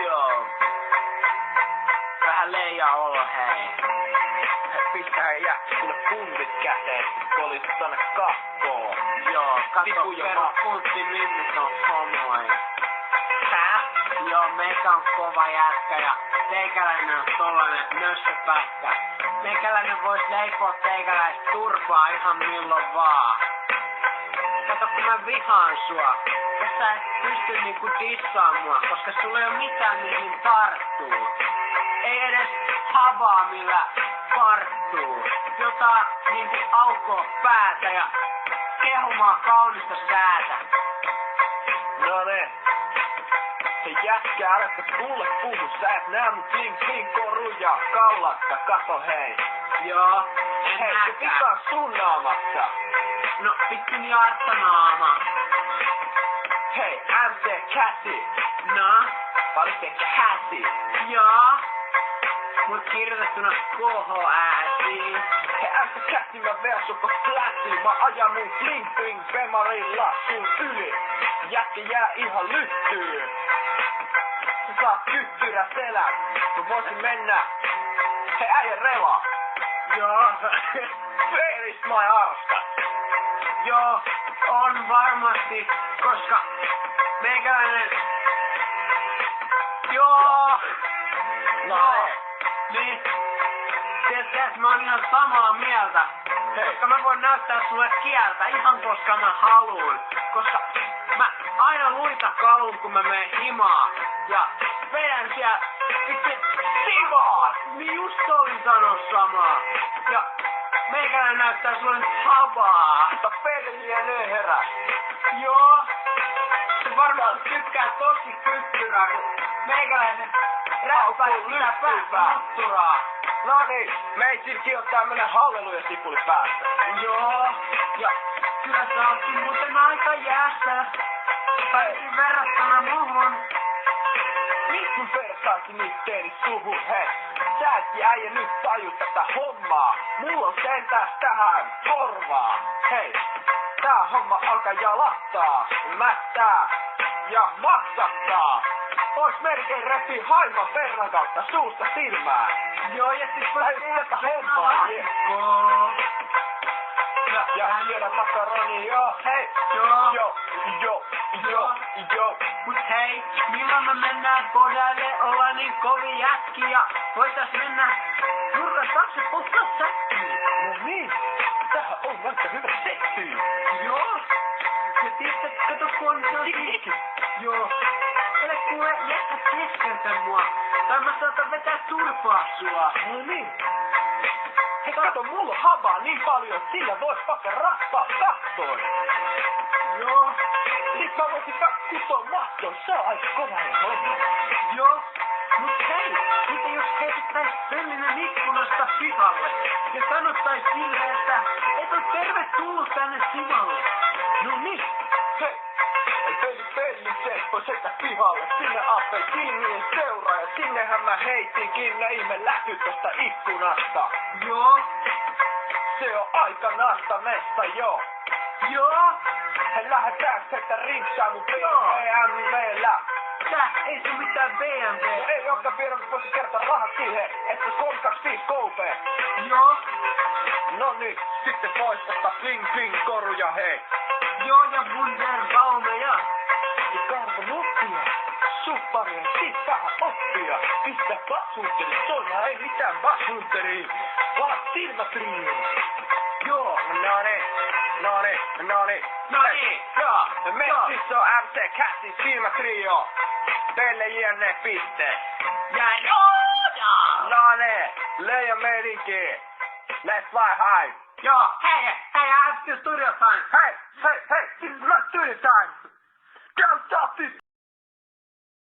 Joo. Vähän leijaa olla, hei. Pistähän jätti sulle puntit käteen, kun olisit tonne kakkoon. Joo, katso Tipu ja perus maa. puntti minne on homoja. Hää? Joo, meikä on kova jätkä ja teikäläinen on tollanen nössöpätkä. Meikäläinen vois leipoa teikäläistä turpaa ihan milloin vaan. Kato kun mä vihaan sua. Ja sä et pysty niinku dissaa mua, koska sulla ei oo mitään mihin tarttuu. Ei edes havaa millä tarttuu. Jotain niinku aukoa päätä ja kehumaa kaunista säätä. No ne. Se jätkä, äläkä kuule puhu, sä et nää mun bling koruja kallatta, kato hei. Joo, en Hei, se näkään. pitää sun naamassa. No vittu Jartta-naama. Hei, MC Käsi. No? Vai se Käsi? Joo. Mut kirjoitettuna KHÄSI. Hei, MC Käsi, mä veän sut flässiin. Mä ajan mun bling bemarilla sun yli. Jätkä jää ihan lyttyyn. Sä saat kyttyrä selän. Mä voisin mennä. Hei, äijä rela. Joo. Feilis mä arvostan. Joo, on varmasti, koska meikäläinen... Joo. No, Niin. Tiedätkö, että mä oon ihan samaa mieltä. hei. Koska mä voin näyttää sulle kieltä ihan koska mä haluun. Koska mä aina luita kalun kun mä menen himaa. Ja vedän siellä itse simaa. Niin just olin sanoo samaa. Ja meikäläinen näyttää sulle nyt habaa. Mutta perjiä ne herää. Joo. Se varmaan tykkää tosi kyttyrää kun meikäläinen räppää sitä päästä mutturaa. No niin, meitsilläkin on tämmönen halleluja-sipuli päässä. Joo, ja kyllä sä ootkin muuten aika jäässä. Ainakin verrattuna muhun. Miksi mun vertaisin itteeni suhun, hei? Sä et äijä nyt taju tätä hommaa. Mulla on sentäs tähän korvaa. Hei, tää homma alkaa jalahtaa, mättää ja maksattaa. Ois melkein repi haiman verran kautta suusta silmään. Joo, ja sit voi tehdä tätä hommaa, laatikkoa. Ja syödä makaroni, joo, hei. Joo. Joo. Mut hei, milloin me mennään podalle, olla niin kovin jätki ja voitais mennä nurkan taakse polttaa säkkiä. No niin, tämähän on aika hyvä seksi. Joo. Ja tiedätkö, kato kun on sellaisia... Joo. Älä kuule jättä keskeltä mua. Tai mä saatan vetää turpaa sua. No niin. Hei kato, mulla on habaa niin paljon, että sillä vois vaikka raspaa tahtoon. Joo. Sit mä voisin kutoa mahtoon, se on aika kova homma. Joo. Mut hei, mitä jos heitettäis pöllinen ikkunasta pihalle ja sanottais sille, että et oo tervetullut tänne sivalle. No niin, hei. Peli Seppo sekä pihalle, sinne appelsiinien seuraa ja sinnehän mä heitinkin ne ihme lähty tästä ikkunasta. Joo. Se on aika nasta mesta, joo. Joo. He lähdetäänkö että rinksaa mun BMWllä? Tää ei se mitään BMW. No ei joka firma voisi kertoa rahat siihen, että 325 KP. Joo. No niin, sitten vois ottaa bling koruja hei. Joo ja Wunderbaumeja. Ja karvon oppia, supparia, sit vähän oppia. Pistä bassuutteri soimaan, ei mitään bassuutteria, vaan silmätrio. Joo, no niin. No niin, joo. Messissä on MC Käsi silmätrio. Teille jne piste. Ja Rooda! No niin, Leija meininki. Let's fly high. Joo, hei, I have to studio time. Hey, this is my studio time. Don't stop this